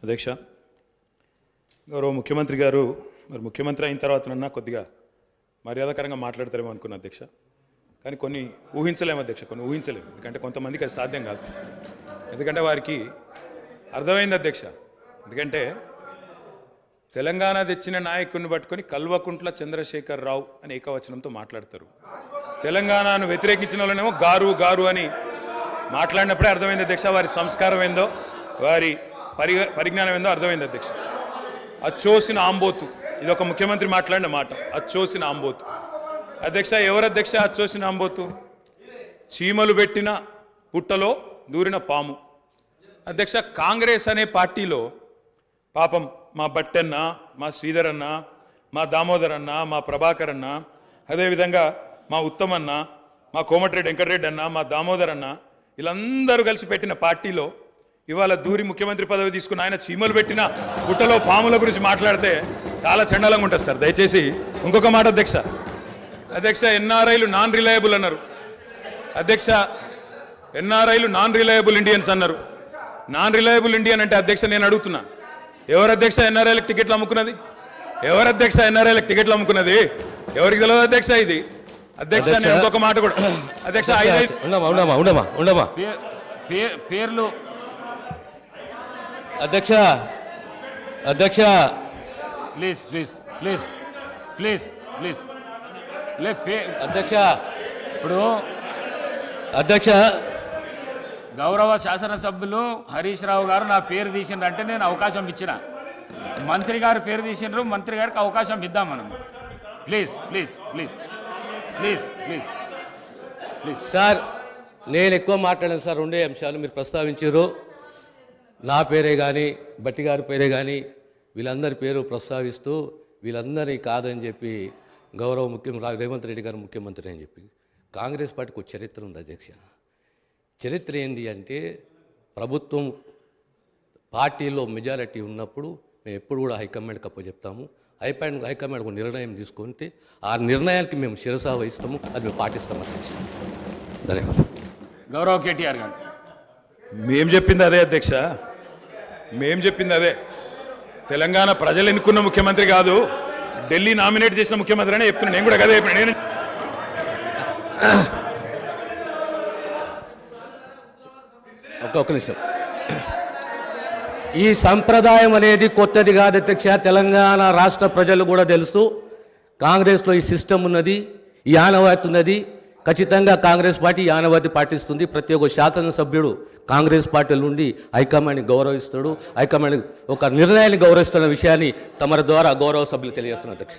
అధ్యక్ష, గౌరవ ముఖ్యమంత్రి గారు మరి ముఖ్యమంత్రి అయిన తర్వాతనన్నా కొద్దిగా మర్యాదకరంగా మాట్లాడతారేమో అనుకున్నా అధ్యక్ష. కానీ కొన్ని ఊహించలేము అధ్యక్ష, కొన్ని ఊహించలేము. ఎందుకంటే కొంతమందికి అది సాధ్యం కాదు. ఎందుకంటే వారికి అర్థమైంది అధ్యక్ష. ఎందుకంటే తెలంగాణ తెచ్చిన నాయకుడిని పట్టుకొని కల్వకుంట్ల చంద్రశేఖర్ రావు అని ఏకవచనంతో మాట్లాడతారు. తెలంగాణను వ్యతిరేకించిన వాళ్ళనేమో గారు గారు అని మాట్లాడినప్పుడే అర్థమైంది అధ్యక్ష వారి సంస్కారం ఏందో, వారి పరిజ్ఞానం ఏందో అర్థమైంది అధ్యక్ష. అచ్చోసిన ఆంబోతు, ఇది ఒక ముఖ్యమంత్రి మాట్లాడిన మాట. అచ్చోసిన ఆంబోతు అధ్యక్ష. ఎవరు అధ్యక్ష అచ్చోసిన ఆంబోతు? చీమలు పెట్టిన పుట్టలో దూరిన పాము అధ్యక్ష. కాంగ్రెస్ అనే పార్టీలో పాపం మా బట్టన్న, మా శ్రీధర్ అన్న, మా దామోదర్ అన్న, మా ప్రభాకర్ అన్న, అదేవిధంగా మా ఉత్తమన్న, మా కోమటిరెడ్డి వెంకటరెడ్డి అన్న, మా దామోదర్ అన్న, వీళ్ళందరూ కలిసి పెట్టిన పార్టీలో ఇవాళ దూరి ముఖ్యమంత్రి పదవి తీసుకున్న ఆయన చీమలు పెట్టిన పుట్టలో పాముల గురించి మాట్లాడితే చాలా చండాలంగా ఉంటుంది సార్. దయచేసి ఇంకొక మాట అధ్యక్ష. అధ్యక్ష, ఎన్ఆర్ఐలు నాన్ రిలయబుల్ అన్నారు అధ్యక్ష. ఎన్ఆర్ఐలు నాన్ రిలయబుల్ ఇండియన్స్ అన్నారు. నాన్ రిలయబుల్ ఇండియన్ అంటే అధ్యక్ష నేను అడుగుతున్నా, ఎవరు అధ్యక్ష ఎన్ఆర్ఐలకు టికెట్లు అమ్ముకున్నది? ఎవరు అధ్యక్ష ఎన్ఆర్ఐలకు టికెట్లు అమ్ముకున్నది? ఎవరికి తెలియదు అధ్యక్ష ఇది? అధ్యక్ష నేను ఇంకొక మాట కూడా అధ్యక్ష, పేర్లు అధ్యక్ష అధ్యక్ష please please please please please అధ్యక్ష ఇప్పుడు అధ్యక్ష గౌరవ శాసనసభ్యులు హరీష్ రావు గారు నా పేరు తీసిండ్రంటే నేను అవకాశం ఇచ్చిన. మంత్రి గారు పేరు తీసిండ్రు, మంత్రి గారికి అవకాశం ఇద్దాం మనం. Please please please please please please sir, నేను ఎక్కువ మాట్లాడాను సార్. రెండే అంశాలు మీరు ప్రస్తావించారు. నా పేరే కానీ బట్టి గారి పేరే కానీ వీళ్ళందరి పేరు ప్రస్తావిస్తూ వీళ్ళందరినీ కాదని చెప్పి గౌరవ రేవంత్ రెడ్డి గారు ముఖ్యమంత్రి అని చెప్పి కాంగ్రెస్ పార్టీకి ఒక చరిత్ర ఉంది అధ్యక్ష. చరిత్ర ఏంది అంటే ప్రభుత్వం పార్టీలో మెజారిటీ ఉన్నప్పుడు మేము ఎప్పుడు కూడా హైకమాండ్కి అప్పచెప్తాము. హైకమాండ్ ఒక నిర్ణయం తీసుకుంటే ఆ నిర్ణయానికి మేము శిరసా వహిస్తాము, అది మేము పాటిస్తాము అధ్యక్ష. ధన్యవాదాలు. గౌరవ కేటీఆర్ గారు. మేం చెప్పింది అదే అధ్యక్ష, మేం చెప్పింది అదే. తెలంగాణ ప్రజలు ఎన్నుకున్న ముఖ్యమంత్రి కాదు, ఢిల్లీ నామినేట్ చేసిన ముఖ్యమంత్రి అని చెప్తున్నాను. నేను కూడా కదే చెప్పిన. నేను ఒక్క నిమిషం. ఈ సంప్రదాయం అనేది కొత్తది కాదు అధ్యక్ష. తెలంగాణ రాష్ట్ర ప్రజలు కూడా తెలుసు. కాంగ్రెస్లో ఈ సిస్టమ్ ఉన్నది, ఈ ఆనవాయితీ ఉన్నది. ఖచ్చితంగా కాంగ్రెస్ పార్టీ ఆనవాయితీ పాటిస్తుంది. ప్రతి ఒక్క శాసనసభ్యుడు కాంగ్రెస్ పార్టీ నుండి హైకమాండ్ని గౌరవిస్తాడు. హైకమాండ్ ఒక నిర్ణయాన్ని గౌరవిస్తున్న విషయాన్ని తమ ద్వారా గౌరవ సభ్యులు తెలియజేస్తున్నారు అధ్యక్ష.